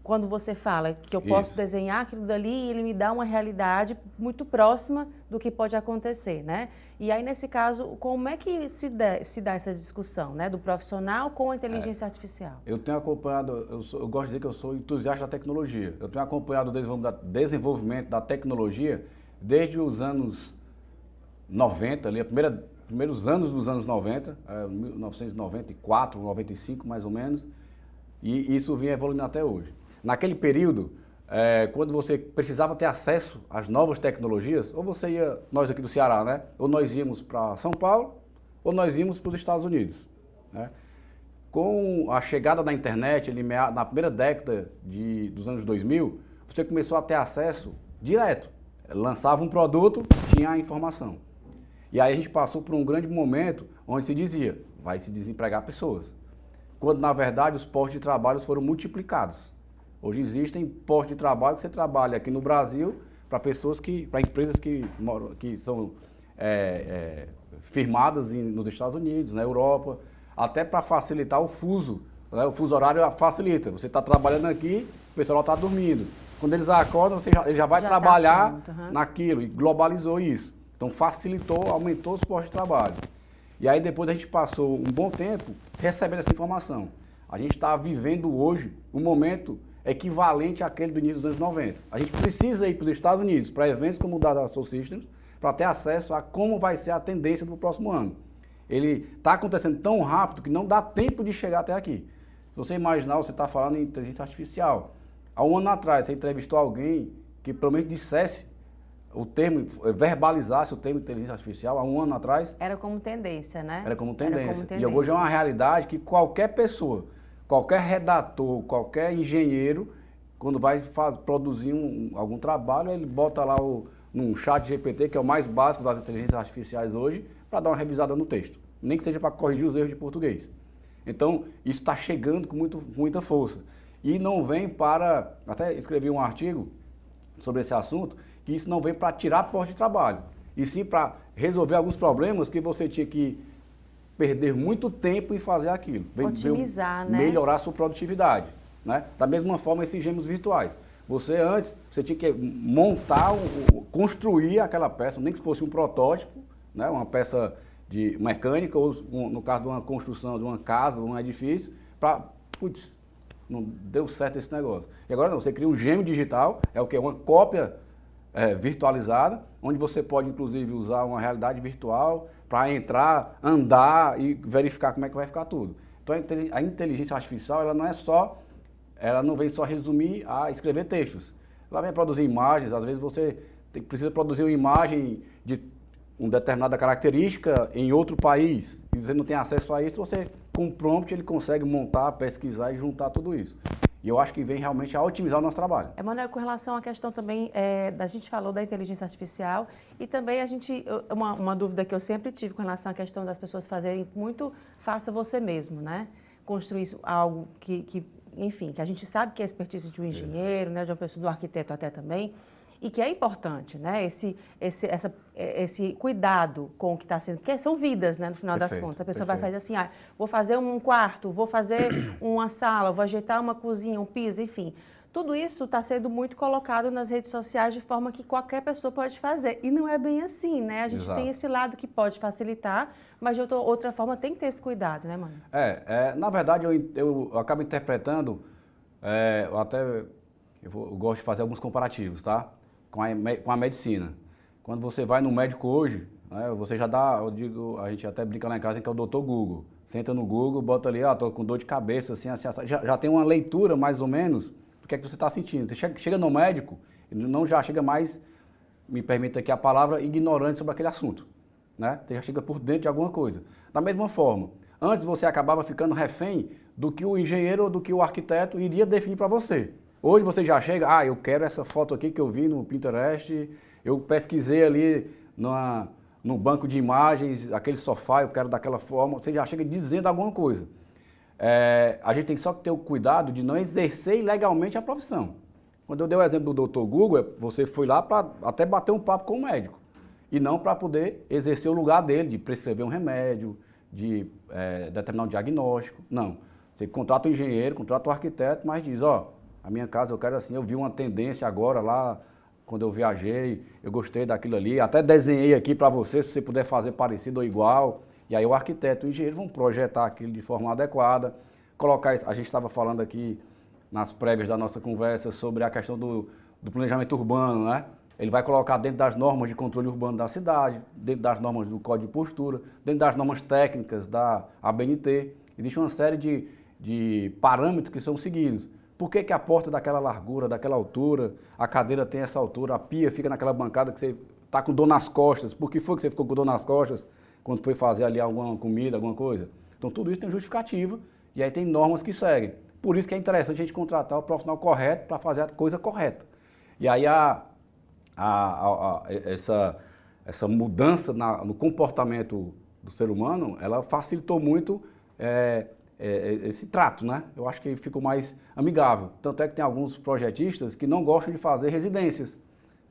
Quando você fala que eu posso desenhar aquilo dali e ele me dá uma realidade muito próxima do que pode acontecer, né? E aí, nesse caso, como é que se dá essa discussão, né? Do profissional com a inteligência artificial? Eu tenho acompanhado, eu gosto de dizer que eu sou entusiasta da tecnologia. Eu tenho acompanhado o desenvolvimento da tecnologia desde os anos 90, ali, primeiros anos dos anos 90, 1994, 95 mais ou menos, e isso vinha evoluindo até hoje. Naquele período, quando você precisava ter acesso às novas tecnologias, ou você ia, nós aqui do Ceará, né? Ou nós íamos para São Paulo, ou nós íamos para os Estados Unidos, né? Com a chegada da internet, na primeira década dos anos 2000, você começou a ter acesso direto. Lançava um produto, tinha a informação. E aí a gente passou por um grande momento onde se dizia, vai se desempregar pessoas. Quando, na verdade, os postos de trabalho foram multiplicados. Hoje existem postos de trabalho que você trabalha aqui no Brasil para empresas que são firmadas nos Estados Unidos, na Europa, até para facilitar o fuso. Né? O fuso horário facilita. Você está trabalhando aqui, o pessoal está dormindo. Quando eles acordam, ele já vai trabalhar naquilo e globalizou isso. Então facilitou, aumentou os postos de trabalho. E aí depois a gente passou um bom tempo recebendo essa informação. A gente está vivendo hoje um momento equivalente àquele do início dos anos 90. A gente precisa ir para os Estados Unidos, para eventos como o da Dassault Systèmes, para ter acesso a como vai ser a tendência do próximo ano. Ele está acontecendo tão rápido que não dá tempo de chegar até aqui. Se você imaginar, você está falando em inteligência artificial. Há um ano atrás, você entrevistou alguém que pelo menos dissesse o termo, verbalizasse o termo inteligência artificial há um ano atrás. Era como tendência, né? Era como tendência. E hoje é uma realidade que qualquer pessoa, qualquer redator, qualquer engenheiro, quando vai produzir algum trabalho, ele bota lá num chat GPT, que é o mais básico das inteligências artificiais hoje, para dar uma revisada no texto. Nem que seja para corrigir os erros de português. Então, isso está chegando com muita força. E não vem para... Até escrevi um artigo sobre esse assunto, que isso não vem para tirar posto de trabalho, e sim para resolver alguns problemas que você tinha que perder muito tempo em fazer aquilo. Otimizar, né? Melhorar a sua produtividade, né? Da mesma forma, esses gêmeos virtuais. Você tinha que montar, construir aquela peça, nem que fosse um protótipo, né? Uma peça de mecânica, ou no caso de uma construção de uma casa, de um edifício, putz, não deu certo esse negócio. E agora não, você cria um gêmeo digital, é o que? Uma cópia virtualizada, onde você pode inclusive usar uma realidade virtual para entrar, andar e verificar como é que vai ficar tudo. Então a inteligência artificial, ela não vem só resumir a escrever textos. Ela vem produzir imagens, às vezes você precisa produzir uma imagem de uma determinada característica em outro país, e você não tem acesso a isso, você com um prompt ele consegue montar, pesquisar e juntar tudo isso. E eu acho que vem realmente a otimizar o nosso trabalho. Emanuel, com relação à questão também, a gente falou da inteligência artificial e também uma dúvida que eu sempre tive com relação à questão das pessoas fazerem muito faça você mesmo, né? Construir algo que enfim, que a gente sabe que é a expertise de um engenheiro, né, de uma pessoa, do arquiteto até também, e que é importante, né, esse cuidado com o que está sendo, porque são vidas, né, no final das contas. A pessoa vai fazer assim, vou fazer um quarto, vou fazer uma sala, vou ajeitar uma cozinha, um piso, enfim. Tudo isso está sendo muito colocado nas redes sociais de forma que qualquer pessoa pode fazer. E não é bem assim, né? A gente tem esse lado que pode facilitar, mas de outra forma tem que ter esse cuidado, né, mano? Na verdade, eu acabo interpretando, eu gosto de fazer alguns comparativos, tá? Com a medicina. Quando você vai no médico hoje, né, você já dá, a gente até brinca lá em casa que é o Dr. Google. Senta no Google, bota ali, tô com dor de cabeça, assim, já tem uma leitura mais ou menos do que é que você está sentindo. Você chega no médico, ele não já chega mais, me permita aqui a palavra, ignorante sobre aquele assunto, né? Você já chega por dentro de alguma coisa. Da mesma forma, antes você acabava ficando refém do que o engenheiro ou do que o arquiteto iria definir para você. Hoje você já chega, eu quero essa foto aqui que eu vi no Pinterest, eu pesquisei ali no banco de imagens, aquele sofá, eu quero daquela forma, você já chega dizendo alguma coisa. A gente tem só que ter o cuidado de não exercer ilegalmente a profissão. Quando eu dei o exemplo do Dr. Google, você foi lá para até bater um papo com o médico, e não para poder exercer o lugar dele, de prescrever um remédio, de determinar um diagnóstico, não. Você contrata o engenheiro, contrata o arquiteto, mas diz, a minha casa eu quero assim, eu vi uma tendência agora lá, quando eu viajei, eu gostei daquilo ali, até desenhei aqui para você, se você puder fazer parecido ou igual. E aí o arquiteto e o engenheiro vão projetar aquilo de forma adequada, a gente estava falando aqui nas prévias da nossa conversa sobre a questão do planejamento urbano, né? Ele vai colocar dentro das normas de controle urbano da cidade, dentro das normas do Código de Postura, dentro das normas técnicas da ABNT. Existe uma série de parâmetros que são seguidos. Por que a porta daquela largura, daquela altura, a cadeira tem essa altura, a pia fica naquela bancada que você está com dor nas costas? Por que foi que você ficou com dor nas costas quando foi fazer ali alguma comida, alguma coisa? Então tudo isso tem justificativa e aí tem normas que seguem. Por isso que é interessante a gente contratar o profissional correto para fazer a coisa correta. E aí essa mudança no comportamento do ser humano, ela facilitou muito esse trato, né? Eu acho que ficou mais amigável. Tanto é que tem alguns projetistas que não gostam de fazer residências.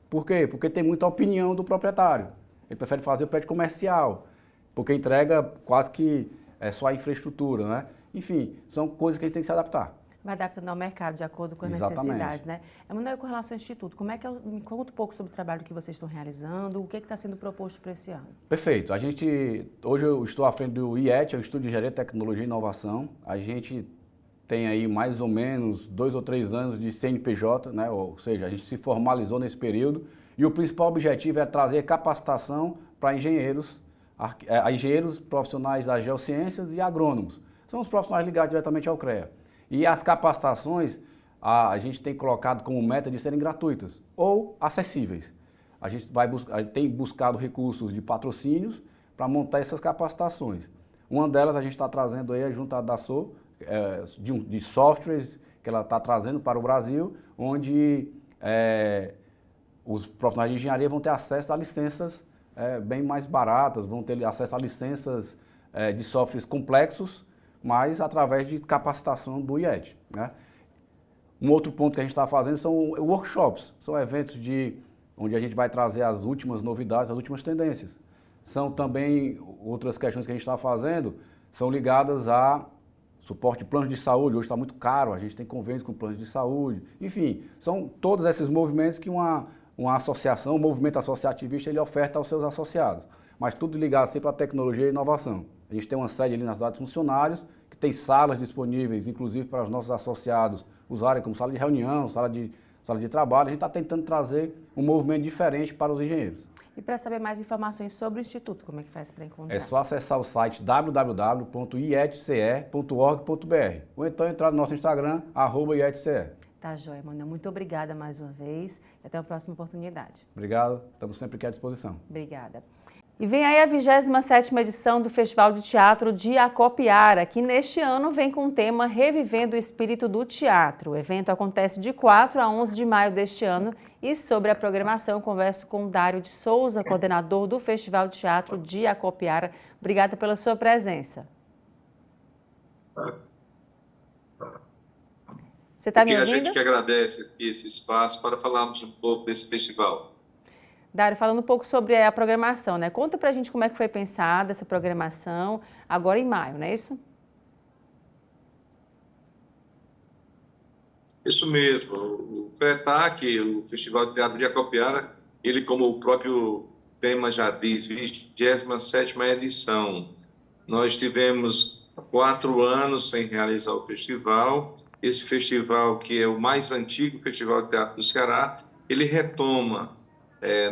Por quê? Porque tem muita opinião do proprietário. Ele prefere fazer o prédio comercial, porque entrega quase que só a infraestrutura, né? Enfim, são coisas que a gente tem que se adaptar. Vai adaptando ao mercado de acordo com as necessidades, né? Emanuel, com relação ao Instituto, me conta um pouco sobre o trabalho que vocês estão realizando, o que está sendo proposto para esse ano? Perfeito. Hoje eu estou à frente do IET, é o Instituto de Engenharia, Tecnologia e Inovação. A gente tem aí mais ou menos 2 ou 3 anos de CNPJ, né? Ou seja, a gente se formalizou nesse período e o principal objetivo é trazer capacitação para engenheiros profissionais das geociências e agrônomos. São os profissionais ligados diretamente ao CREA. E as capacitações a gente tem colocado como meta de serem gratuitas ou acessíveis. A gente tem buscado recursos de patrocínios para montar essas capacitações. Uma delas a gente está trazendo aí junto à DASO, de softwares que ela está trazendo para o Brasil, onde os profissionais de engenharia vão ter acesso a licenças bem mais baratas, vão ter acesso a licenças de softwares complexos, mas através de capacitação do IET, né? Um outro ponto que a gente está fazendo são workshops, são eventos onde a gente vai trazer as últimas novidades, as últimas tendências. São também outras questões que a gente está fazendo, são ligadas a suporte de planos de saúde, hoje está muito caro, a gente tem convênios com planos de saúde, enfim, são todos esses movimentos que uma associação, um movimento associativista, ele oferta aos seus associados, mas tudo ligado sempre à tecnologia e inovação. A gente tem uma sede ali na cidade de funcionários, que tem salas disponíveis, inclusive para os nossos associados usarem como sala de reunião, sala de trabalho. A gente está tentando trazer um movimento diferente para os engenheiros. E para saber mais informações sobre o Instituto, como é que faz para encontrar? É só acessar o site www.ietce.org.br ou então entrar no nosso Instagram, @ietce. Tá joia, Emanuel. Muito obrigada mais uma vez e até a próxima oportunidade. Obrigado, estamos sempre aqui à disposição. Obrigada. E vem aí a 27ª edição do Festival de Teatro de Acopiara, que neste ano vem com o tema Revivendo o Espírito do Teatro. O evento acontece de 4 a 11 de maio deste ano e sobre a programação eu converso com o Dário de Souza, coordenador do Festival de Teatro de Acopiara. Obrigada pela sua presença. Você está me porque a ouvindo? gente que agradece esse espaço para falarmos um pouco desse festival. Dário, falando um pouco sobre a programação, né? Conta pra gente como é que foi pensada essa programação agora em maio, não é isso? Isso mesmo, o FETAC, o Festival de Teatro de Acopiara, ele, como o próprio tema já diz, 27ª edição. Nós tivemos 4 anos sem realizar o festival. Esse festival, que é o mais antigo festival de teatro do Ceará, ele retoma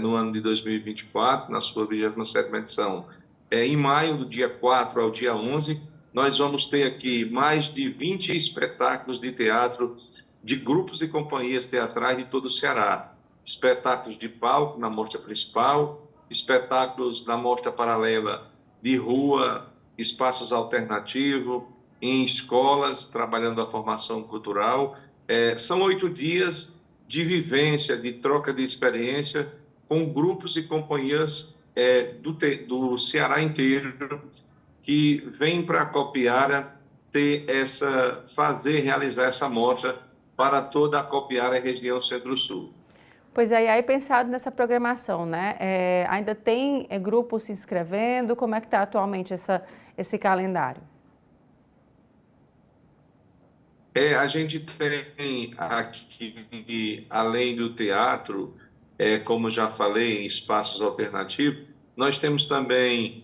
no ano de 2024, na sua 27ª edição. Em maio, do dia 4 ao dia 11, nós vamos ter aqui mais de 20 espetáculos de teatro de grupos e companhias teatrais de todo o Ceará. Espetáculos de palco na mostra principal, espetáculos na mostra paralela de rua, espaços alternativos, em escolas, trabalhando a formação cultural. São 8 dias de vivência, de troca de experiência com grupos e companhias do Ceará inteiro que vêm para a Acopiara realizar essa mostra para toda a Acopiara e região Centro-Sul. Pois é, e aí pensado nessa programação, né? Ainda tem grupos se inscrevendo? Como é que está atualmente esse calendário? A gente tem aqui, além do teatro, como já falei, em espaços alternativos, nós temos também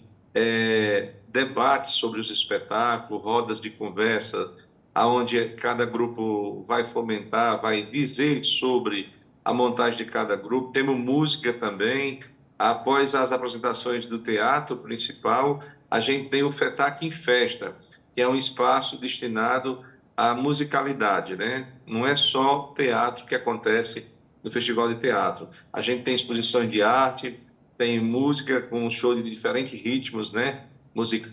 debates sobre os espetáculos, rodas de conversa, onde cada grupo vai fomentar, vai dizer sobre a montagem de cada grupo. Temos música também. Após as apresentações do teatro principal, a gente tem o FETAC em Festa, que é um espaço destinado à musicalidade, né? Não é só teatro que acontece no Festival de Teatro. A gente tem exposições de arte, tem música com um show de diferentes ritmos, né? Música.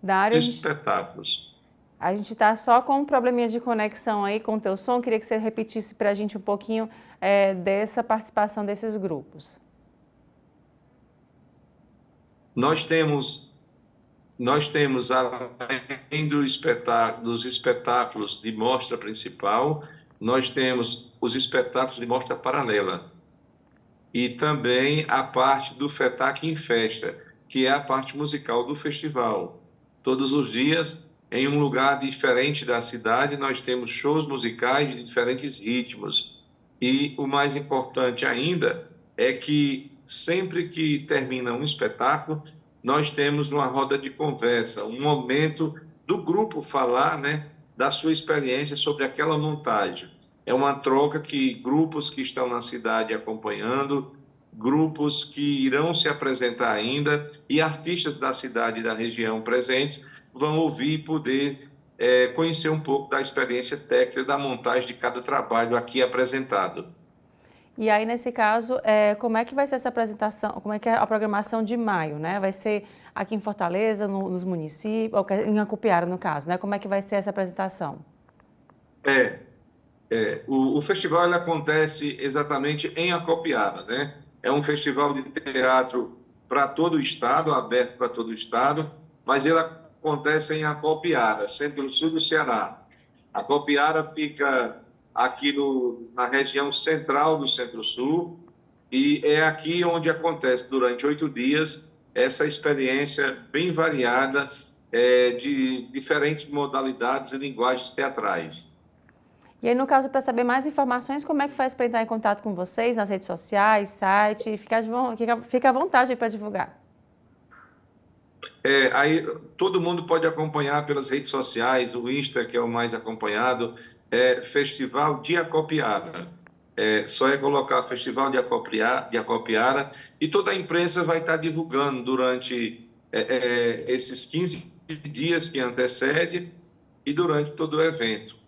Dário, Espetáculos. A gente está só com um probleminha de conexão aí com o teu som. Queria que você repetisse para a gente um pouquinho dessa participação desses grupos. Nós temos além dos espetáculos de mostra principal, nós temos os espetáculos de mostra paralela. E também a parte do FETAC em Festa, que é a parte musical do festival. Todos os dias, em um lugar diferente da cidade, nós temos shows musicais de diferentes ritmos. E o mais importante ainda é que sempre que termina um espetáculo, nós temos uma roda de conversa, um momento do grupo falar, né, da sua experiência sobre aquela montagem. É uma troca que grupos que estão na cidade acompanhando, grupos que irão se apresentar ainda e artistas da cidade e da região presentes vão ouvir e poder conhecer um pouco da experiência técnica da montagem de cada trabalho aqui apresentado. E aí, nesse caso, como é que vai ser essa apresentação, como é que é a programação de maio, né? Vai ser aqui em Fortaleza, nos municípios, ou em Acopiara, no caso, né? Como é que vai ser essa apresentação? O festival ele acontece exatamente em Acopiara, né? É um festival de teatro para todo o estado, aberto para todo o estado, mas ele acontece em Acopiara, Centro-Sul do Ceará. Acopiara fica aqui na região central do Centro-Sul e é aqui onde acontece durante 8 dias essa experiência bem variada de diferentes modalidades e linguagens teatrais. E aí, no caso, para saber mais informações, como é que faz para entrar em contato com vocês nas redes sociais, site? Fica à vontade para divulgar. Aí todo mundo pode acompanhar pelas redes sociais, o Insta, que é o mais acompanhado, Festival de Acopiara. Só colocar Festival de Acopiara e toda a imprensa vai estar divulgando durante esses 15 dias que antecede e durante todo o evento.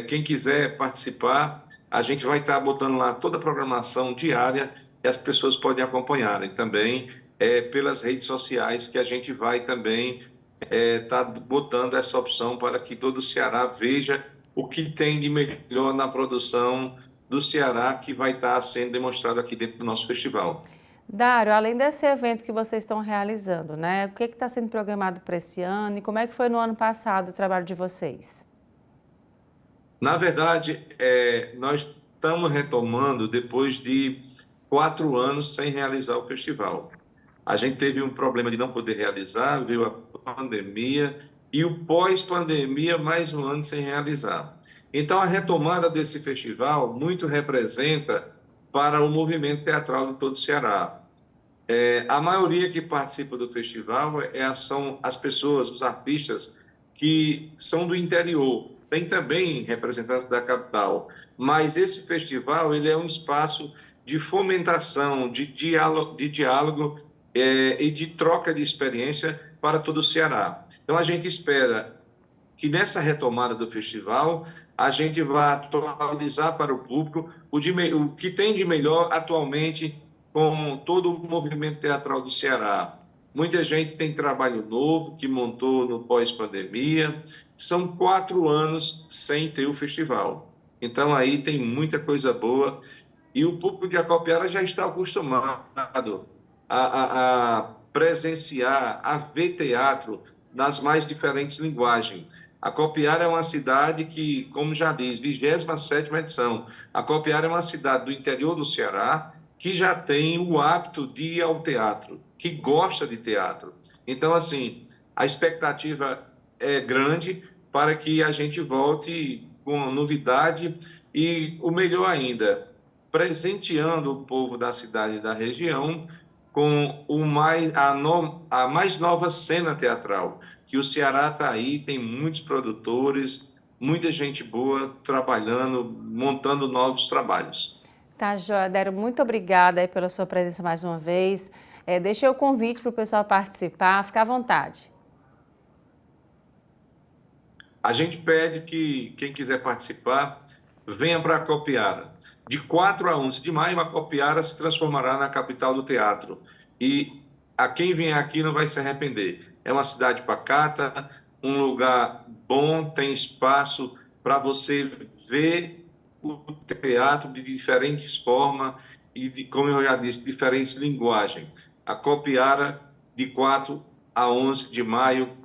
Quem quiser participar, a gente vai estar botando lá toda a programação diária e as pessoas podem acompanhar. E também pelas redes sociais que a gente vai também estar botando essa opção para que todo o Ceará veja o que tem de melhor na produção do Ceará que vai estar sendo demonstrado aqui dentro do nosso festival. Dário, além desse evento que vocês estão realizando, né? O que está sendo programado para esse ano e como é que foi no ano passado o trabalho de vocês? Na verdade, nós estamos retomando depois de 4 anos sem realizar o festival. A gente teve um problema de não poder realizar, veio a pandemia e o pós-pandemia mais um ano sem realizar. Então, a retomada desse festival muito representa para o movimento teatral de todo o Ceará. A maioria que participa do festival são as pessoas, os artistas que são do interior. Tem também representantes da capital, mas esse festival ele é um espaço de fomentação, de diálogo e de troca de experiência para todo o Ceará. Então, a gente espera que nessa retomada do festival, a gente vai atualizar para o público o que tem de melhor atualmente com todo o movimento teatral do Ceará. Muita gente tem trabalho novo que montou no pós-pandemia. São 4 anos sem ter o festival. Então, aí tem muita coisa boa. E o público de Acopiara já está acostumado a presenciar, a ver teatro nas mais diferentes linguagens. Acopiara é uma cidade que, como já diz, 27ª edição. Acopiara é uma cidade do interior do Ceará que já tem o hábito de ir ao teatro, que gosta de teatro. Então, assim, a expectativa é grande para que a gente volte com novidade e, o melhor ainda, presenteando o povo da cidade e da região com a mais nova cena teatral, que o Ceará está aí, tem muitos produtores, muita gente boa trabalhando, montando novos trabalhos. Tá, joia. Dário, muito obrigada aí pela sua presença mais uma vez. Deixei o convite para o pessoal participar, fica à vontade. A gente pede que quem quiser participar, venha para Acopiara. De 4 a 11 de maio, Acopiara se transformará na capital do teatro. E a quem vier aqui não vai se arrepender. É uma cidade pacata, um lugar bom, tem espaço para você ver o teatro de diferentes formas e, como eu já disse, diferentes linguagens. Acopiara, de 4 a 11 de maio,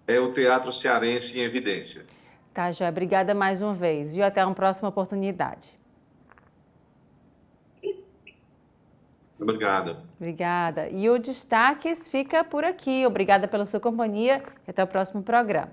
é o teatro cearense em evidência. Tá, joia. Obrigada mais uma vez, viu? Até uma próxima oportunidade. Obrigado. Obrigada. E o Destaques fica por aqui. Obrigada pela sua companhia e até o próximo programa.